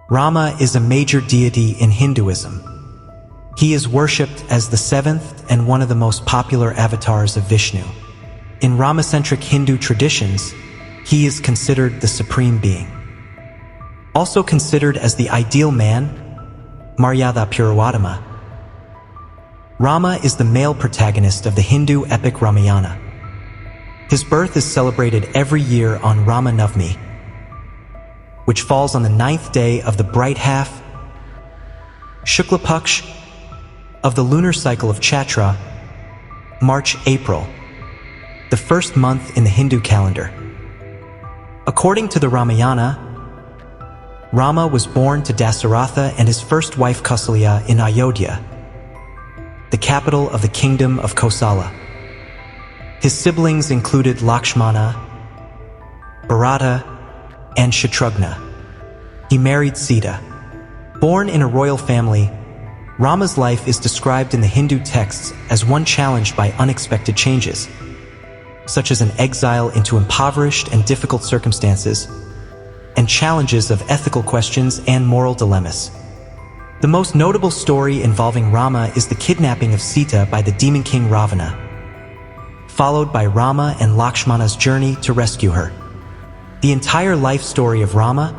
Rama is a major deity in Hinduism. He is worshipped as the seventh and one of the most popular avatars of Vishnu. In Rama-centric Hindu traditions, he is considered the supreme being. Also considered as the ideal man, Maryada Puruvattama. Rama is the male protagonist of the Hindu epic Ramayana. His birth is celebrated every year on Rama Navami, which falls on the 9th day of the bright half, Shukla Paksh, of the lunar cycle of Chaitra, March-April, the first month in the Hindu calendar. According to the Ramayana, Rama was born to Dasaratha and his first wife Kausalya in Ayodhya, the capital of the kingdom of Kosala. His siblings included Lakshmana, Bharata, and Shatrughna. He married Sita. Born in a royal family, Rama's life is described in the Hindu texts as one challenged by unexpected changes, such as an exile into impoverished and difficult circumstances, and challenges of ethical questions and moral dilemmas. The most notable story involving Rama is the kidnapping of Sita by the demon king Ravana, followed by Rama and Lakshmana's journey to rescue her. The entire life story of Rama,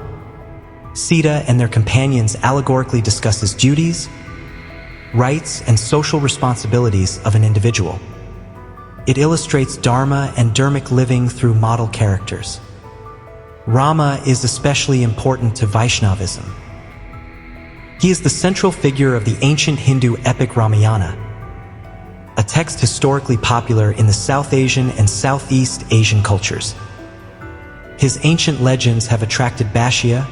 Sita, and their companions allegorically discusses duties, rights, and social responsibilities of an individual. It illustrates dharma and dharmic living through model characters. Rama is especially important to Vaishnavism. He is the central figure of the ancient Hindu epic Ramayana, a text historically popular in the South Asian and Southeast Asian cultures. His ancient legends have attracted bhashya,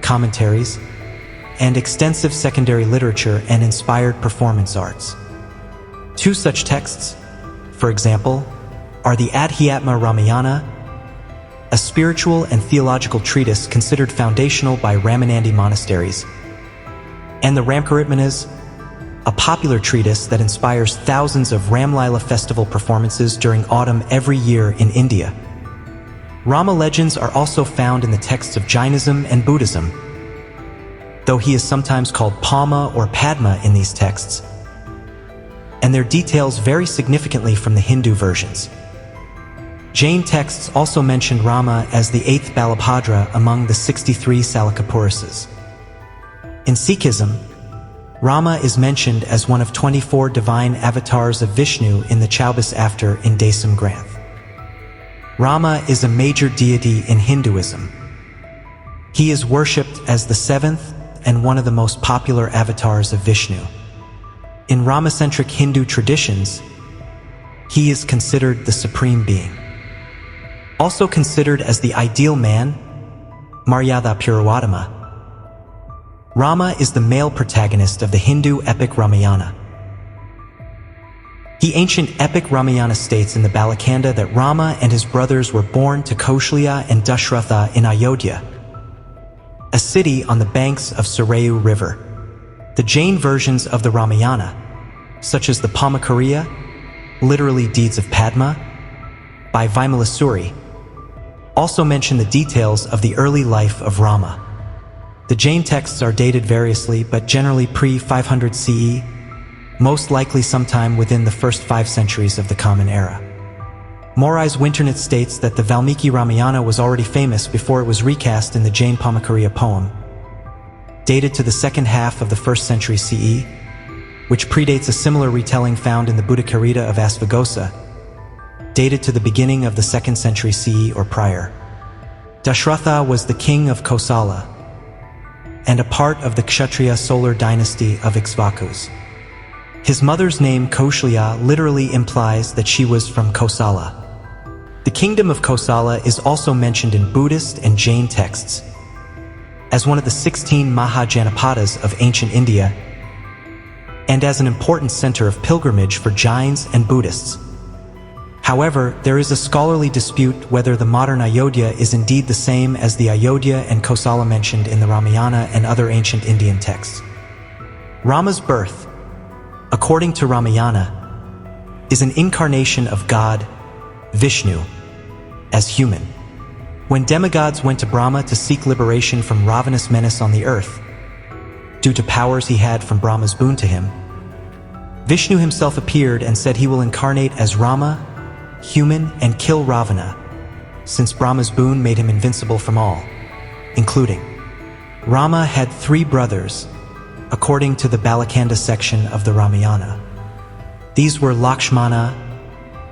commentaries, and extensive secondary literature and inspired performance arts. Two such texts, for example, are the Adhyatma Ramayana, a spiritual and theological treatise considered foundational by Ramanandi monasteries, and the Ramcharitmanas, a popular treatise that inspires thousands of Ramlila festival performances during autumn every year in India. Rama legends are also found in the texts of Jainism and Buddhism, though he is sometimes called Palma or Padma in these texts, and their details vary significantly from the Hindu versions. Jain texts also mention Rama as the 8th Balabhadra among the 63 Salikapurusas. In Sikhism, Rama is mentioned as one of 24 divine avatars of Vishnu in the Chaubis After in Dasam Granth. Rama is a major deity in Hinduism. He is worshipped as the seventh and one of the most popular avatars of Vishnu. In Rama-centric Hindu traditions, he is considered the supreme being. Also considered as the ideal man, Maryada Puruvattama. Rama is the male protagonist of the Hindu epic Ramayana. The ancient epic Ramayana states in the Balakanda that Rama and his brothers were born to Kausalya and Dashratha in Ayodhya, a city on the banks of Sarayu River. The Jain versions of the Ramayana, such as the Pamakariya, literally Deeds of Padma, by Vimalasuri, also mention the details of the early life of Rama. The Jain texts are dated variously but generally pre-500 CE, most likely sometime within the first 5 centuries of the Common Era. Morais Winternet states that the Valmiki Ramayana was already famous before it was recast in the Jain Pamakariya poem, dated to the second half of the 1st century CE, which predates a similar retelling found in the Buddhacarita of Asvaghosha, dated to the beginning of the 2nd century CE or prior. Dashratha was the king of Kosala and a part of the Kshatriya solar dynasty of Ikshvakus. His mother's name Kausalya literally implies that she was from Kosala. The kingdom of Kosala is also mentioned in Buddhist and Jain texts as one of the 16 Mahajanapadas of ancient India and as an important center of pilgrimage for Jains and Buddhists. However, there is a scholarly dispute whether the modern Ayodhya is indeed the same as the Ayodhya and Kosala mentioned in the Ramayana and other ancient Indian texts. Rama's birth, according to Ramayana, is an incarnation of God, Vishnu, as human. When demigods went to Brahma to seek liberation from ravenous menace on the earth, due to powers he had from Brahma's boon to him, Vishnu himself appeared and said he will incarnate as Rama, human, and kill Ravana, since Brahma's boon made him invincible from all, including. Rama had 3 brothers, according to the Balakanda section of the Ramayana. These were Lakshmana,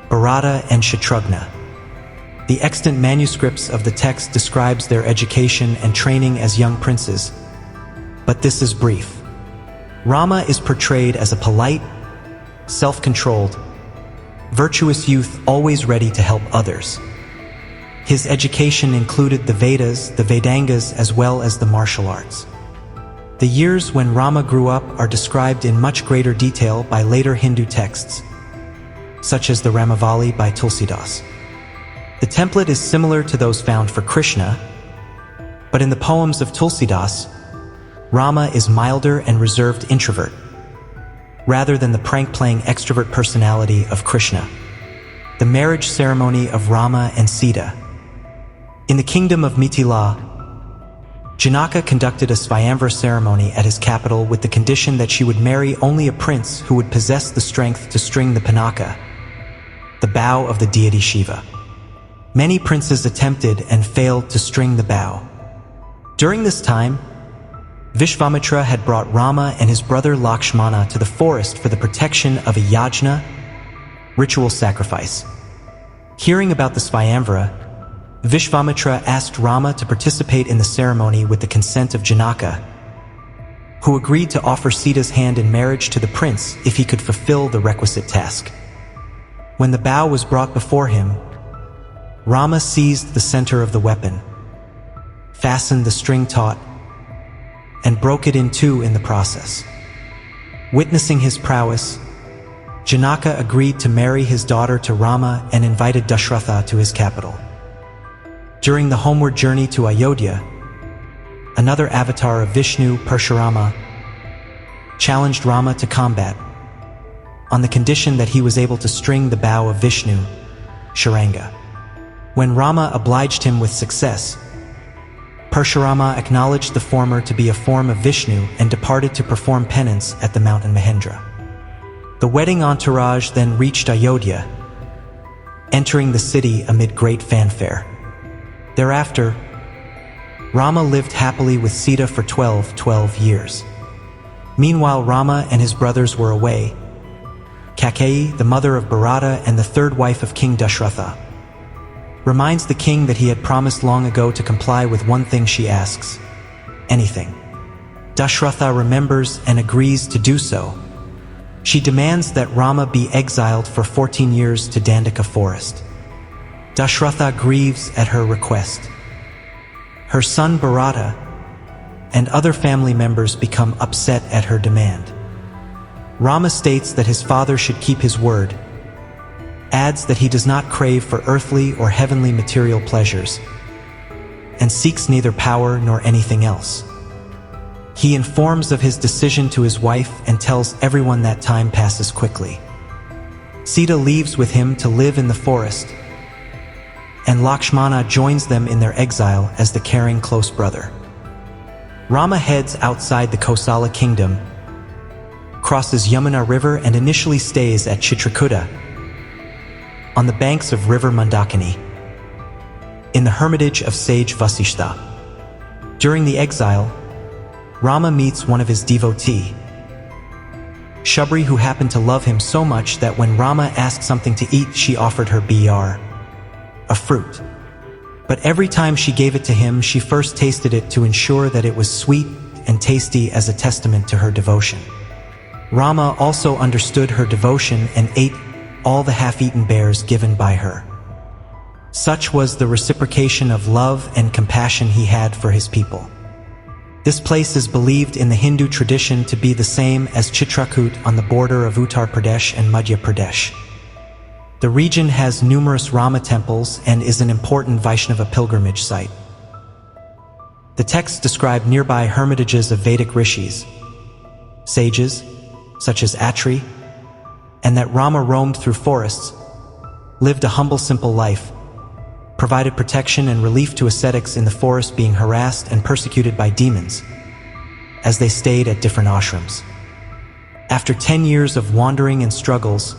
Bharata, and Shatrughna. The extant manuscripts of the text describes their education and training as young princes, but this is brief. Rama is portrayed as a polite, self-controlled, virtuous youth always ready to help others. His education included the Vedas, the Vedangas, as well as the martial arts. The years when Rama grew up are described in much greater detail by later Hindu texts, such as the Ramavali by Tulsidas. The template is similar to those found for Krishna, but in the poems of Tulsidas, Rama is milder and reserved introvert, rather than the prank-playing extrovert personality of Krishna. The marriage ceremony of Rama and Sita. In the kingdom of Mithila, Janaka conducted a Swayamvara ceremony at his capital with the condition that she would marry only a prince who would possess the strength to string the Pinaka, the bow of the deity Shiva. Many princes attempted and failed to string the bow. During this time, Vishvamitra had brought Rama and his brother Lakshmana to the forest for the protection of a yajna, ritual sacrifice. Hearing about the Swayamvara, Vishvamitra asked Rama to participate in the ceremony with the consent of Janaka, who agreed to offer Sita's hand in marriage to the prince if he could fulfill the requisite task. When the bow was brought before him, Rama seized the center of the weapon, fastened the string taut, and broke it in 2 in the process. Witnessing his prowess, Janaka agreed to marry his daughter to Rama and invited Dashratha to his capital. During the homeward journey to Ayodhya, another avatar of Vishnu, Parshurama, challenged Rama to combat, on the condition that he was able to string the bow of Vishnu, Sharanga. When Rama obliged him with success, Parshurama acknowledged the former to be a form of Vishnu and departed to perform penance at the mountain Mahendra. The wedding entourage then reached Ayodhya, entering the city amid great fanfare. Thereafter, Rama lived happily with Sita for 12 years. Meanwhile, Rama and his brothers were away. Kakeyi, the mother of Bharata and the 3rd wife of King Dashratha, reminds the king that he had promised long ago to comply with one thing she asks: anything. Dashratha remembers and agrees to do so. She demands that Rama be exiled for 14 years to Dandaka forest. Dashratha grieves at her request. Her son Bharata and other family members become upset at her demand. Rama states that his father should keep his word, adds that he does not crave for earthly or heavenly material pleasures, and seeks neither power nor anything else. He informs of his decision to his wife and tells everyone that time passes quickly. Sita leaves with him to live in the forest, and Lakshmana joins them in their exile as the caring close brother. Rama heads outside the Kosala kingdom, crosses Yamuna River and initially stays at Chitrakuta, on the banks of river Mandakini, in the hermitage of sage Vasishtha. During the exile, Rama meets one of his devotee, Shubri, who happened to love him so much that when Rama asked something to eat, she offered her biyar, a fruit. But every time she gave it to him, she first tasted it to ensure that it was sweet and tasty as a testament to her devotion. Rama also understood her devotion and ate all the half-eaten bears given by her. Such was the reciprocation of love and compassion he had for his people. This place is believed in the Hindu tradition to be the same as Chitrakoot on the border of Uttar Pradesh and Madhya Pradesh. The region has numerous Rama temples and is an important Vaishnava pilgrimage site. The texts describe nearby hermitages of Vedic rishis, sages, such as Atri, and that Rama roamed through forests, lived a humble, simple life, provided protection and relief to ascetics in the forest being harassed and persecuted by demons, as they stayed at different ashrams. After 10 years of wandering and struggles,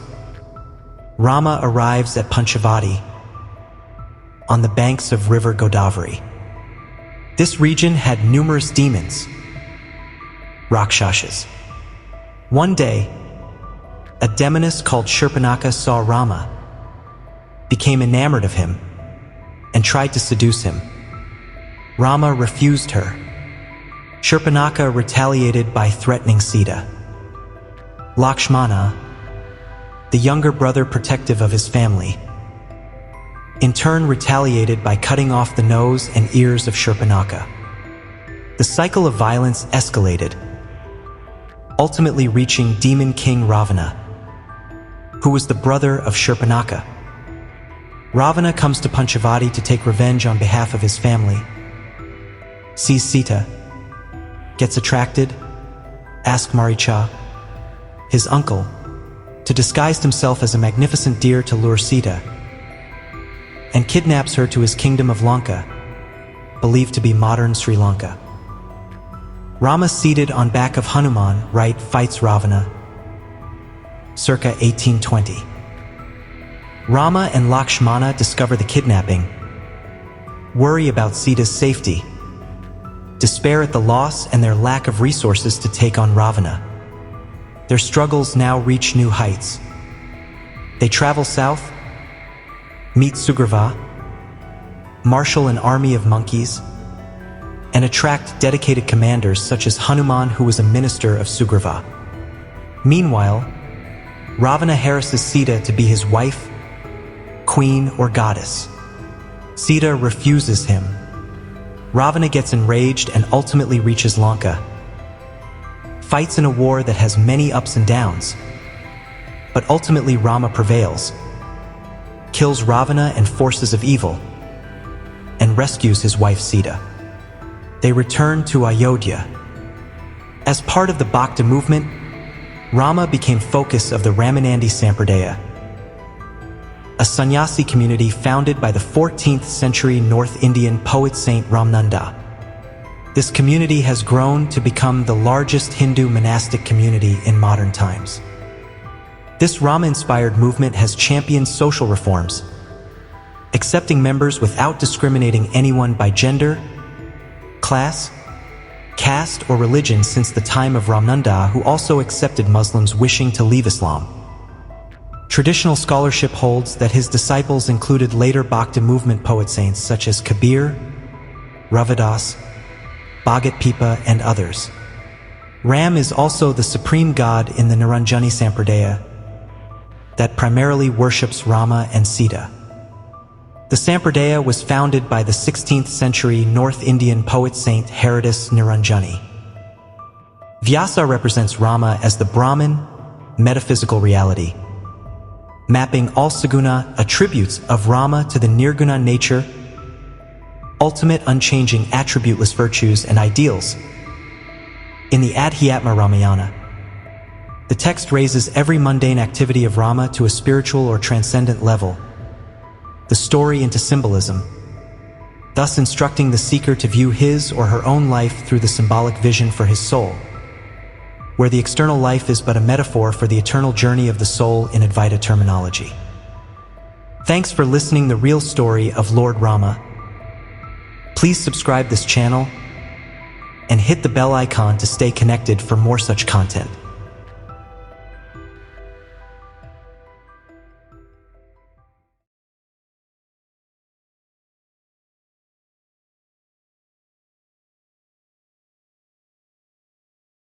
Rama arrives at Panchavati, on the banks of river Godavari. This region had numerous demons, Rakshasas. One day, a demoness called Shurpanakha saw Rama, became enamored of him, and tried to seduce him. Rama refused her. Shurpanakha retaliated by threatening Sita. Lakshmana, the younger brother protective of his family, in turn retaliated by cutting off the nose and ears of Shurpanakha. The cycle of violence escalated, ultimately reaching Demon King Ravana, who was the brother of Shurpanakha. Ravana comes to Panchavati to take revenge on behalf of his family, sees Sita, gets attracted, asks Maricha, his uncle, to disguise himself as a magnificent deer to lure Sita, and kidnaps her to his kingdom of Lanka, believed to be modern Sri Lanka. Rama, seated on back of Hanuman, fights Ravana, circa 1820. Rama and Lakshmana discover the kidnapping, worry about Sita's safety, despair at the loss and their lack of resources to take on Ravana. Their struggles now reach new heights. They travel south, meet Sugriva, marshal an army of monkeys, and attract dedicated commanders such as Hanuman, who was a minister of Sugriva. Meanwhile, Ravana harasses Sita to be his wife, queen, or goddess. Sita refuses him. Ravana gets enraged and ultimately reaches Lanka, fights in a war that has many ups and downs, but ultimately Rama prevails, kills Ravana and forces of evil, and rescues his wife Sita. They return to Ayodhya. As part of the Bhakti movement, Rama became focus of the Ramanandi Sampradaya, a sannyasi community founded by the 14th century North Indian poet Saint Ramananda. This community has grown to become the largest Hindu monastic community in modern times. This Rama-inspired movement has championed social reforms, accepting members without discriminating anyone by gender, class, caste, or religion since the time of Ramananda, who also accepted Muslims wishing to leave Islam. Traditional scholarship holds that his disciples included later Bhakti movement poet saints such as Kabir, Ravidas, Bhagat Pipa, and others. Ram is also the supreme god in the Niranjani Sampradaya that primarily worships Rama and Sita. The Sampradaya was founded by the 16th century North Indian poet saint Haridas Niranjani. Vyasa represents Rama as the Brahman, metaphysical reality, mapping all saguna attributes of Rama to the nirguna nature, ultimate unchanging attributeless virtues and ideals. In the Adhyatma Ramayana, the text raises every mundane activity of Rama to a spiritual or transcendent level, the story into symbolism, thus instructing the seeker to view his or her own life through the symbolic vision for his soul, where the external life is but a metaphor for the eternal journey of the soul in Advaita terminology. Thanks for listening the real story of Lord Rama. Please subscribe this channel and hit the bell icon to stay connected for more such content.